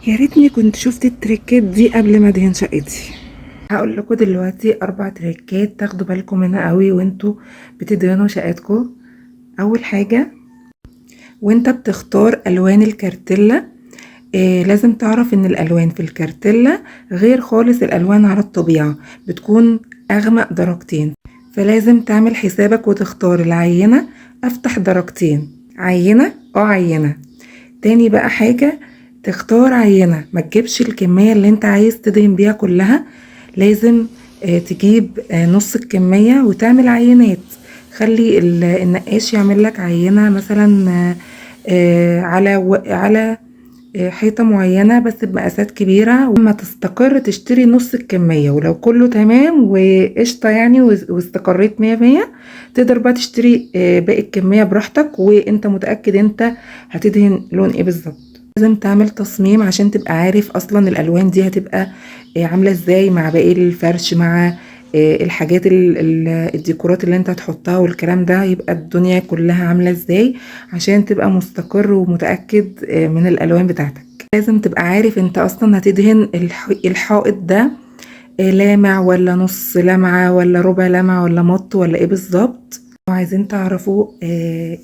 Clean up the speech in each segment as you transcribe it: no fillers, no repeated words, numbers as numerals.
يا ريتني كنت شفت التريكات دي قبل ما ادهن شقتي. هقول لكم دلوقتي 4 تريكات تاخدوا بالكم منها قوي وانتوا بتدهنوا شقتكم. اول حاجه، وانت بتختار الوان الكارتيلا، لازم تعرف ان الالوان في الكارتيلا غير خالص الالوان على الطبيعه، بتكون اغمق درجتين، فلازم تعمل حسابك وتختار العينه افتح درجتين. عينه. تاني بقى حاجة، تختار عينة، ما تجيبش الكمية اللي انت عايز تدهن بيها كلها، لازم تجيب نص الكمية وتعمل عينات. خلي النقاش يعمل لك عينة مثلا على حيطة معينة بس بمقاسات كبيرة، ولما تستقر تشتري نص الكمية، ولو كله تمام وقشطة يعني واستقريت 100 تقدر بقى تشتري باقي الكمية براحتك، وانت متأكد انت هتدهن لون ايه بالظبط. لازم تعمل تصميم عشان تبقى عارف اصلا الالوان دي هتبقى عاملة ازاي مع باقي الفرش، مع الحاجات الديكورات اللي انت هتحطها والكلام ده، يبقى الدنيا كلها عاملة ازاي عشان تبقى مستقر ومتأكد من الالوان بتاعتك. لازم تبقى عارف انت اصلا هتدهن الحائط ده لامع ولا نص لمعة ولا ربع لمعة ولا مط ولا ايه بالظبط. لو عايزين تعرفوا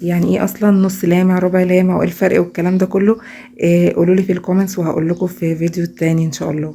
يعني ايه اصلا نص لامع ربع لامع وايه الفرق والكلام ده كله، قولولي في الكومنتس وهقول لكم في فيديو تاني ان شاء الله.